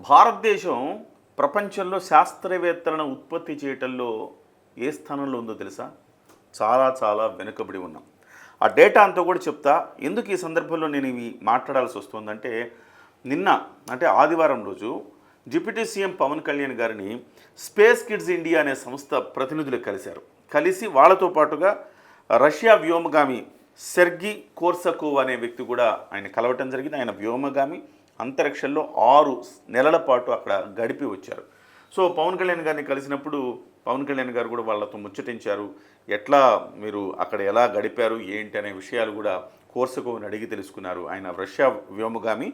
భారతదేశం ప్రపంచంలో శాస్త్రవేత్తలను ఉత్పత్తి చేయటంలో ఏ స్థానంలో ఉందో తెలుసా? చాలా చాలా వెనుకబడి ఉన్నాం. ఆ డేటా అంతా కూడా చెప్తా. ఎందుకు ఈ సందర్భంలో నేను ఇవి మాట్లాడాల్సి వస్తుందంటే, నిన్న అంటే ఆదివారం రోజు డిప్యూటీ సీఎం పవన్ కళ్యాణ్ గారిని స్పేస్ కిడ్స్ ఇండియా అనే సంస్థ ప్రతినిధులు కలిశారు. కలిసి వాళ్ళతో పాటుగా రష్యా వ్యోమగామి సెర్గీ కోర్సకోవ్ అనే వ్యక్తి కూడా ఆయన కలవటం జరిగింది. ఆయన వ్యోమగామి అంతరిక్షంలో 6 నెలల పాటు అక్కడ గడిపి వచ్చారు. సో పవన్ కళ్యాణ్ గారిని కలిసినప్పుడు పవన్ కళ్యాణ్ గారు కూడా వాళ్ళతో ముచ్చటించారు. ఎట్లా మీరు అక్కడ ఎలా గడిపారు ఏంటి అనే విషయాలు కూడా కోర్సకోవ్ని అడిగి తెలుసుకున్నారు. ఆయన రష్యా వ్యోమగామి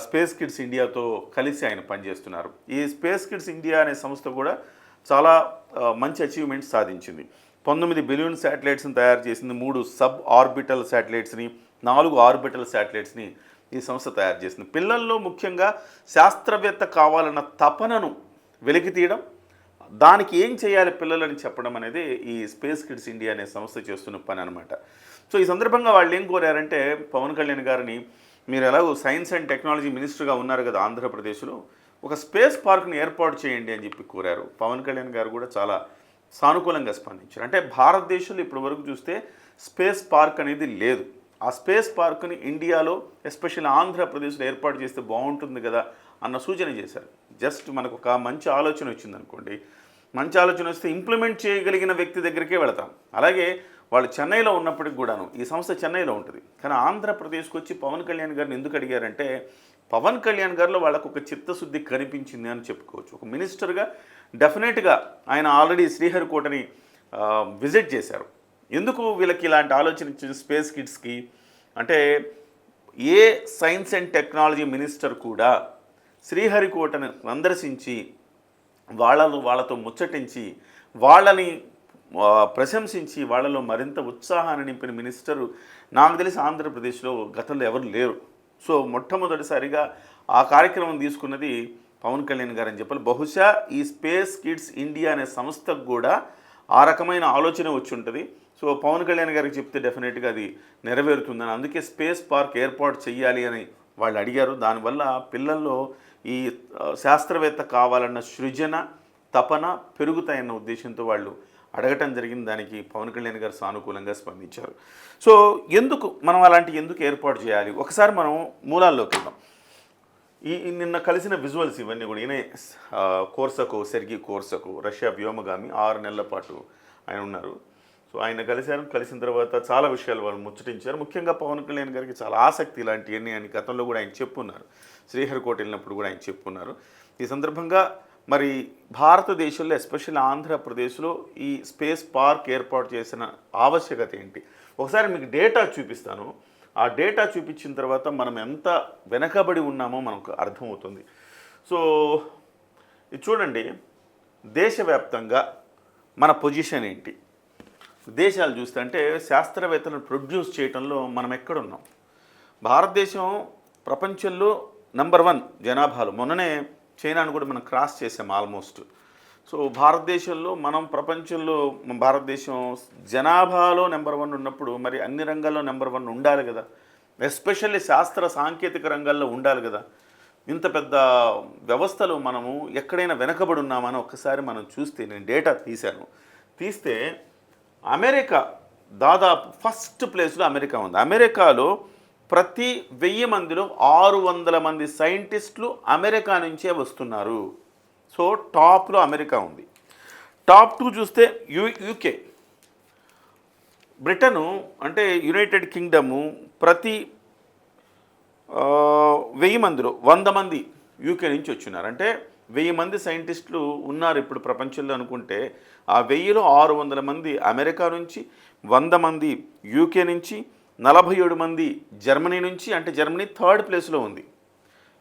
స్పేస్ కిడ్స్ ఇండియాతో కలిసి ఆయన పనిచేస్తున్నారు. ఈ స్పేస్ కిడ్స్ ఇండియా అనే సంస్థ కూడా చాలా మంచి అచీవ్మెంట్స్ సాధించింది. 19 బిలియన్ శాటిలైట్స్ని తయారు చేసింది. 3 సబ్ ఆర్బిటల్ శాటిలైట్స్ని, 4 ఆర్బిటల్ శాటిలైట్స్ని ఈ సంస్థ తయారు చేసింది. పిల్లల్లో ముఖ్యంగా శాస్త్రవేత్త కావాలన్న తపనను వెలికి తీయడం, దానికి ఏం చేయాలి పిల్లలని చెప్పడం అనేది ఈ స్పేస్ కిడ్స్ ఇండియా అనే సంస్థ చేస్తున్న పని అనమాట. సో ఈ సందర్భంగా వాళ్ళు ఏం కోరారంటే, పవన్ కళ్యాణ్ గారిని, మీరు ఎలాగో సైన్స్ అండ్ టెక్నాలజీ మినిస్టర్గా ఉన్నారు కదా ఆంధ్రప్రదేశ్లో, ఒక స్పేస్ పార్క్ని ఏర్పాటు చేయండి అని చెప్పి కోరారు. పవన్ కళ్యాణ్ గారు కూడా చాలా సానుకూలంగా స్పందించారు. అంటే భారతదేశంలో ఇప్పటి వరకు చూస్తే స్పేస్ పార్క్ అనేది లేదు. ఆ స్పేస్ పార్క్ని ఇండియాలో ఎస్పెషల్లీ ఆంధ్రప్రదేశ్లో ఏర్పాటు చేస్తే బాగుంటుంది కదా అన్న సూచన చేశారు. జస్ట్ మనకు ఒక మంచి ఆలోచన వచ్చిందనుకోండి, మంచి ఆలోచన వస్తే ఇంప్లిమెంట్ చేయగలిగిన వ్యక్తి దగ్గరికే వెళతాం. అలాగే వాళ్ళు చెన్నైలో ఉన్నప్పటికి కూడాను, ఈ సంస్థ చెన్నైలో ఉంటుంది, కానీ ఆంధ్రప్రదేశ్కి వచ్చి పవన్ కళ్యాణ్ గారిని ఎందుకు అడిగారంటే, పవన్ కళ్యాణ్ గారిలో వాళ్ళకు ఒక చిత్తశుద్ధి కనిపించింది అని చెప్పుకోవచ్చు. ఒక మినిస్టర్గా డెఫినెట్గా ఆయన ఆల్రెడీ శ్రీహరికోటని విజిట్ చేశారు. ఎందుకు వీళ్ళకి ఇలాంటి ఆలోచన ఇచ్చిన స్పేస్ కిడ్స్కి అంటే, ఏ సైన్స్ అండ్ టెక్నాలజీ మినిస్టర్ కూడా శ్రీహరికోటను సందర్శించి వాళ్ళతో ముచ్చటించి వాళ్ళని ప్రశంసించి వాళ్ళలో మరింత ఉత్సాహాన్ని నింపిన మినిస్టరు నాకు తెలిసి ఆంధ్రప్రదేశ్లో గతంలో ఎవరు లేరు. సో మొట్టమొదటిసారిగా ఆ కార్యక్రమం తీసుకున్నది పవన్ కళ్యాణ్ గారు అని చెప్పాలి. బహుశా ఈ స్పేస్ కిడ్స్ ఇండియా అనే సంస్థకు కూడా ఆ రకమైన ఆలోచన వచ్చి ఉంటుంది. సో పవన్ కళ్యాణ్ గారికి చెప్తే డెఫినెట్గా అది నెరవేరుతుందని, అందుకే స్పేస్ పార్క్ ఏర్పాటు చేయాలి అని వాళ్ళు అడిగారు. దానివల్ల పిల్లల్లో ఈ శాస్త్రవేత్త కావాలన్న సృజన తపన పెరుగుతాయన్న ఉద్దేశంతో వాళ్ళు అడగటం జరిగింది. దానికి పవన్ కళ్యాణ్ గారు సానుకూలంగా స్పందించారు. సో మనం ఎందుకు ఏర్పాటు చేయాలి, ఒకసారి మనం మూలాల్లోకి వెళ్దాం. నిన్న కలిసిన విజువల్స్ ఇవన్నీ కూడా, ఈయన కోర్సకోవ్, సెర్గీ కోర్సకోవ్ రష్యా వ్యోమగామి 6 నెలల పాటు ఆయన ఉన్నారు. సో ఆయన కలిసిన తర్వాత చాలా విషయాలు వాళ్ళు ముచ్చటించారు. ముఖ్యంగా పవన్ కళ్యాణ్ గారికి చాలా ఆసక్తి ఇలాంటివన్నీ అని గతంలో కూడా ఆయన చెప్పున్నారు. శ్రీహరికోట వెళ్ళినప్పుడు కూడా ఆయన చెప్పున్నారు. ఈ సందర్భంగా మరి భారతదేశంలో ఎస్పెషల్లీ ఆంధ్రప్రదేశ్లో ఈ స్పేస్ పార్క్ ఏర్పాటు చేసిన ఆవశ్యకత ఏంటి, ఒకసారి మీకు డేటా చూపిస్తాను. ఆ డేటా చూపించిన తర్వాత మనం ఎంత వెనకబడి ఉన్నామో మనకు అర్థమవుతుంది. సో ఇది చూడండి, దేశవ్యాప్తంగా మన పొజిషన్ ఏంటి. దేశాలు చూస్తే అంటే శాస్త్రవేత్తలను ప్రొడ్యూస్ చేయడంలో మనం ఎక్కడున్నాం. భారతదేశం ప్రపంచంలో నెంబర్ 1 జనాభాలో. మొన్ననే చైనాను కూడా మనం క్రాస్ చేసాం ఆల్మోస్ట్. సో భారతదేశంలో భారతదేశం జనాభాలో నెంబర్ 1 ఉన్నప్పుడు మరి అన్ని రంగాల్లో నెంబర్ 1 ఉండాలి కదా, ఎస్పెషల్లీ శాస్త్ర సాంకేతిక రంగాల్లో ఉండాలి కదా. ఇంత పెద్ద వ్యవస్థలో మనము ఎక్కడైనా వెనకబడి ఉన్నామని ఒక్కసారి మనం చూస్తే, నేను డేటా తీస్తే అమెరికా దాదాపు ఫస్ట్ ప్లేస్లో అమెరికా ఉంది. అమెరికాలో ప్రతి 1000 మందిలో 600 మంది సైంటిస్టులు అమెరికా నుంచే వస్తున్నారు. సో టాప్లో అమెరికా ఉంది. టాప్ 2 చూస్తే యూకే, బ్రిటను అంటే యునైటెడ్ కింగ్డము ప్రతి 1000 మందిలో 100 మంది యూకే నుంచి వచ్చినారు. అంటే 1000 మంది సైంటిస్టులు ఉన్నారు ఇప్పుడు ప్రపంచంలో అనుకుంటే, ఆ 1000లో 600 మంది అమెరికా నుంచి, 100 మంది యూకే నుంచి, 47 మంది జర్మనీ నుంచి. అంటే జర్మనీ 3rd ప్లేస్లో ఉంది.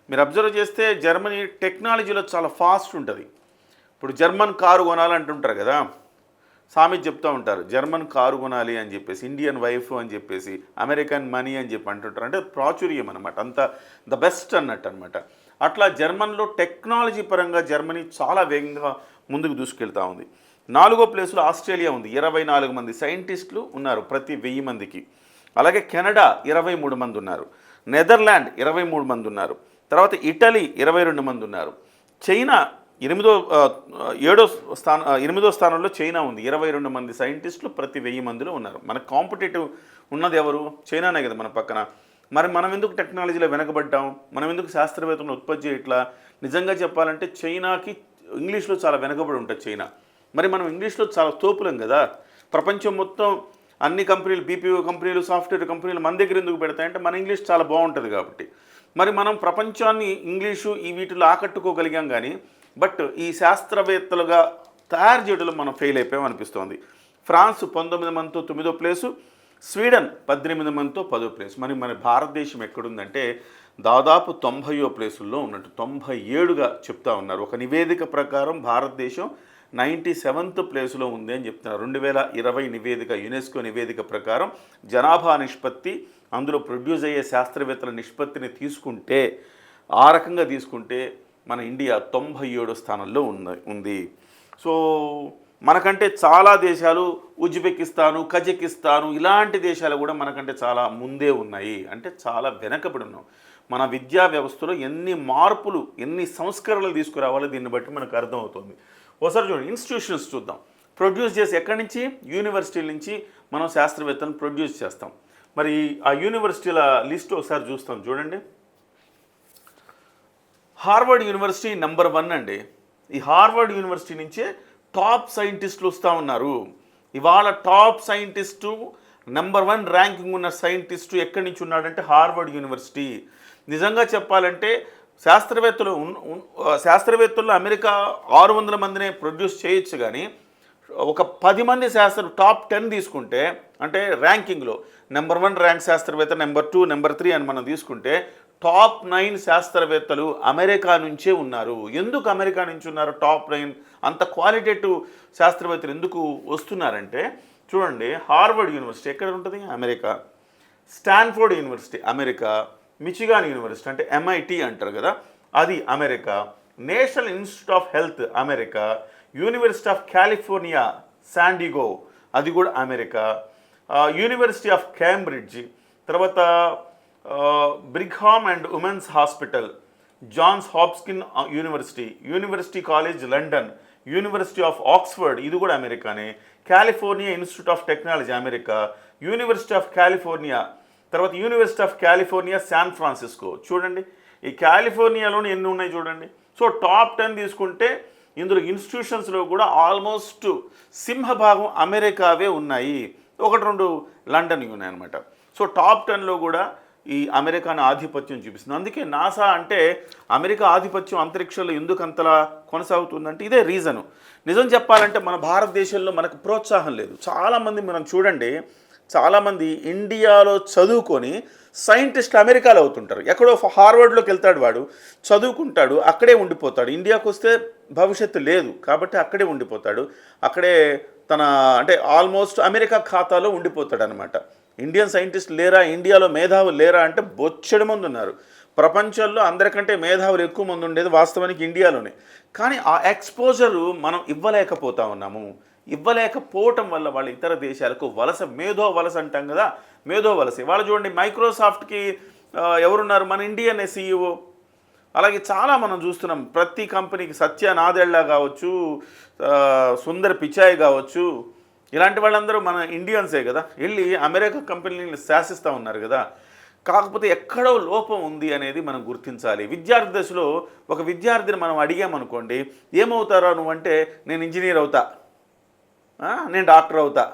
మీరు అబ్జర్వ్ చేస్తే జర్మనీ టెక్నాలజీలో చాలా ఫాస్ట్ ఉంటుంది. ఇప్పుడు జర్మన్ కారు కొనాలంటుంటారు కదా, సామెత చెప్తూ ఉంటారు, జర్మన్ కారు కొనాలి అని చెప్పేసి, ఇండియన్ వైఫ్ అని చెప్పేసి, అమెరికన్ మనీ అని చెప్పి అంటుంటారు. అంటే ప్రాచుర్యం అనమాట, అంత ద బెస్ట్ అన్నట్టు అనమాట. అట్లా జర్మన్లో టెక్నాలజీ పరంగా జర్మనీ చాలా వేగంగా ముందుకు దూసుకెళ్తూ ఉంది. 4వ ప్లేస్లో ఆస్ట్రేలియా ఉంది. 24 మంది సైంటిస్టులు ఉన్నారు ప్రతి 1000 మందికి. అలాగే కెనడా 23 మంది ఉన్నారు. నెదర్లాండ్ 23 మంది ఉన్నారు. తర్వాత ఇటలీ 22 మంది ఉన్నారు. చైనా ఎనిమిదో స్థానంలో చైనా ఉంది. 22 మంది సైంటిస్టులు ప్రతి 1000 మందిలో ఉన్నారు. మనకు కాంపిటేటివ్ ఉన్నది ఎవరు? చైనానే కదా మన పక్కన. మరి మనం ఎందుకు టెక్నాలజీలో వెనకబడ్డాం? మనం ఎందుకు శాస్త్రవేత్తలను ఉత్పత్తి చేయట్లా? నిజంగా చెప్పాలంటే చైనాకి ఇంగ్లీష్లో చాలా వెనకబడి ఉంటుంది చైనా. మరి మనం ఇంగ్లీష్లో చాలా తోపులం కదా. ప్రపంచం మొత్తం అన్ని కంపెనీలు, బీపీఓ కంపెనీలు, సాఫ్ట్వేర్ కంపెనీలు మన దగ్గర ఎందుకు పెడతాయంటే మన ఇంగ్లీష్ చాలా బాగుంటుంది కాబట్టి. మరి మనం ప్రపంచాన్ని ఇంగ్లీషు వీటిలో ఆకట్టుకోగలిగాం కానీ బట్ ఈ శాస్త్రవేత్తలుగా తయారు చేయడంలో మనం ఫెయిల్ అయిపోయాం అనిపిస్తోంది. ఫ్రాన్స్ 19 మందితో 9వ ప్లేసు, స్వీడన్ 18 మందితో 10వ ప్లేసు. మరి మన భారతదేశం ఎక్కడుందంటే దాదాపు 90వ ప్లేసుల్లో ఉన్నట్టు 97గా చెప్తా ఉన్నారు. ఒక నివేదిక ప్రకారం భారతదేశం 97th ప్లేస్లో ఉంది అని చెప్తున్నారు. 2020 నివేదిక, యునెస్కో నివేదిక ప్రకారం జనాభా నిష్పత్తి, అందులో ప్రొడ్యూస్ అయ్యే శాస్త్రవేత్తల నిష్పత్తిని తీసుకుంటే, ఆ రకంగా తీసుకుంటే మన ఇండియా 97వ స్థానంలో ఉంది. సో మనకంటే చాలా దేశాలు, ఉజ్బెకిస్తాను, కజకిస్తాను ఇలాంటి దేశాలు కూడా మనకంటే చాలా ముందే ఉన్నాయి. అంటే చాలా వెనకబడి ఉన్నాం. మన విద్యా వ్యవస్థలో ఎన్ని మార్పులు, ఎన్ని సంస్కరణలు తీసుకురావాలో దీన్ని బట్టి మనకు అర్థమవుతుంది. ఒకసారి చూడండి, ఇన్స్టిట్యూషన్స్ చూద్దాం. ప్రొడ్యూస్ చేసి ఎక్కడి నుంచి? యూనివర్సిటీల నుంచి మనం శాస్త్రవేత్తలను ప్రొడ్యూస్ చేస్తాం. మరి ఆ యూనివర్సిటీల లిస్ట్ ఒకసారి చూస్తాం చూడండి. హార్వర్డ్ యూనివర్సిటీ నెంబర్ 1 అండి. ఈ హార్వర్డ్ యూనివర్సిటీ నుంచే టాప్ సైంటిస్టులు వస్తూ ఉన్నారు. ఇవాళ టాప్ సైంటిస్టు, నెంబర్ 1 ర్యాంకింగ్ ఉన్న సైంటిస్టు ఎక్కడి నుంచి ఉన్నాడంటే హార్వర్డ్ యూనివర్సిటీ. నిజంగా చెప్పాలంటే శాస్త్రవేత్తల్లో అమెరికా 600 మందినే ప్రొడ్యూస్ చేయొచ్చు కానీ ఒక 10 మంది టాప్ 10 తీసుకుంటే, అంటే ర్యాంకింగ్లో నెంబర్ 1 ర్యాంక్ శాస్త్రవేత్త, నెంబర్ 2, నెంబర్ 3 అని మనం తీసుకుంటే టాప్ 9 శాస్త్రవేత్తలు అమెరికా నుంచే ఉన్నారు. ఎందుకు అమెరికా నుంచి ఉన్నారు టాప్ 9? అంత క్వాలిటేటివ్ శాస్త్రవేత్తలు ఎందుకు వస్తున్నారంటే చూడండి, హార్వర్డ్ యూనివర్సిటీ ఎక్కడ ఉంటుంది? America. Stanford University America. Michigan University అంటే MIT అంటారు కదా, అది America. National Institute of Health America. University of California San Diego, అది కూడా అమెరికా. యూనివర్సిటీ ఆఫ్ కేంబ్రిడ్జ్, తర్వాత Brigham and Women's Hospital, Johns Hopkins University, University College London, University of Oxford, ఇది కూడా అమెరికానే. California Institute of Technology America. University of California, తర్వాత University of California San Francisco. చూడండి ఈ కాలిఫోర్నియాలోనే ఎన్ని ఉన్నాయి చూడండి. సో టాప్ 10 తీసుకుంటే ఇందులో ఇన్స్టిట్యూషన్స్లో కూడా ఆల్మోస్ట్ సింహభాగం అమెరికావే ఉన్నాయి. 1-2 లండన్ ఉన్నాయి అనమాట. సో టాప్ 10లో కూడా ఈ అమెరికాను ఆధిపత్యం చూపిస్తుంది. అందుకే నాసా అంటే అమెరికా ఆధిపత్యం అంతరిక్షంలో ఎందుకు అంతలా కొనసాగుతుందంటే ఇదే రీజను. నిజం చెప్పాలంటే మన భారతదేశంలో మనకు ప్రోత్సాహం లేదు. చాలామంది మనం చూడండి, చాలామంది ఇండియాలో చదువుకొని సైంటిస్టులు అమెరికాలో అవుతుంటారు. ఎక్కడో హార్వర్డ్లోకి వెళ్తాడు, వాడు చదువుకుంటాడు, అక్కడే ఉండిపోతాడు. ఇండియాకు వస్తే భవిష్యత్తు లేదు కాబట్టి అక్కడే ఉండిపోతాడు. అక్కడే అంటే ఆల్మోస్ట్ అమెరికా ఖాతాలో ఉండిపోతాడు అనమాట. ఇండియన్ సైంటిస్ట్ లేరా, ఇండియాలో మేధావులు లేరా అంటే బొచ్చెడు మంది ఉన్నారు. ప్రపంచంలో అందరికంటే మేధావులు ఎక్కువ మంది ఉండేది వాస్తవానికి ఇండియాలోనే. కానీ ఆ ఎక్స్పోజరు మనం ఇవ్వలేకపోతా ఉన్నాము. ఇవ్వలేకపోవటం వల్ల వాళ్ళు ఇతర దేశాలకు మేధో వలస అంటాం కదా, మేధో వలస. వాళ్ళు చూడండి, మైక్రోసాఫ్ట్కి ఎవరున్నారు? మన ఇండియన్ CEO. అలాగే చాలా మనం చూస్తున్నాం, ప్రతి కంపెనీకి సత్య నాదెళ్ళ కావచ్చు, సుందర్ పిచాయ్ కావచ్చు, ఇలాంటి వాళ్ళందరూ మన ఇండియన్సే కదా, వెళ్ళి అమెరికా కంపెనీని శాసిస్తూ ఉన్నారు కదా. కాకపోతే ఎక్కడో లోపం ఉంది అనేది మనం గుర్తించాలి. విద్యార్థి దశలో ఒక విద్యార్థిని మనం అడిగామనుకోండి, ఏమవుతారా నువ్వంటే, నేను ఇంజనీర్ అవుతా, నేను డాక్టర్ అవుతా,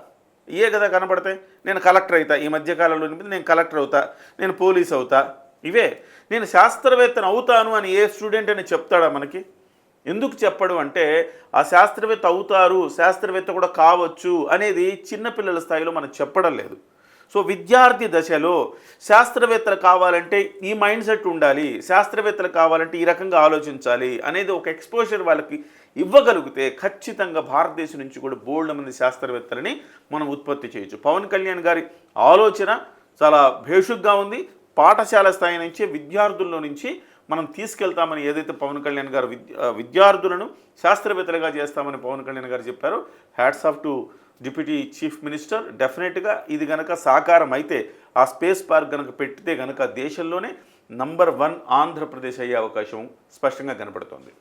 ఇవే కదా కనపడతాయి. నేను కలెక్టర్ అవుతా, ఈ మధ్యకాలంలో నేను కలెక్టర్ అవుతా, నేను పోలీస్ అవుతా, ఇవే. నేను శాస్త్రవేత్తను అవుతాను అని ఏ స్టూడెంట్ అని చెప్తాడా మనకి? ఎందుకు చెప్పడు అంటే ఆ శాస్త్రవేత్త అవుతారు, శాస్త్రవేత్త కూడా కావచ్చు అనేది చిన్నపిల్లల స్థాయిలో మనం చెప్పడం లేదు. సో విద్యార్థి దశలో శాస్త్రవేత్తలు కావాలంటే ఈ మైండ్ సెట్ ఉండాలి, శాస్త్రవేత్తలు కావాలంటే ఈ రకంగా ఆలోచించాలి అనేది ఒక ఎక్స్పోజర్ వాళ్ళకి ఇవ్వగలిగితే ఖచ్చితంగా భారతదేశం నుంచి కూడా బోల్డ్ మంది శాస్త్రవేత్తలని మనం ఉత్పత్తి చేయొచ్చు. పవన్ కళ్యాణ్ గారి ఆలోచన చాలా భేషుగ్గా ఉంది. పాఠశాల స్థాయి నుంచి విద్యార్థుల్లో నుంచి మనం తీసుకెళ్తామని ఏదైతే పవన్ కళ్యాణ్ గారు విద్యార్థులను శాస్త్రవేత్తలుగా చేస్తామని పవన్ కళ్యాణ్ గారు చెప్పారు. Hats off to deputy chief minister. డెఫినెట్గా ఇది కనుక సాకారం అయితే, ఆ స్పేస్ పార్క్ కనుక పెట్టితే కనుక దేశంలోనే నంబర్ 1 ఆంధ్రప్రదేశ్ అయ్యే అవకాశం స్పష్టంగా కనపడుతోంది.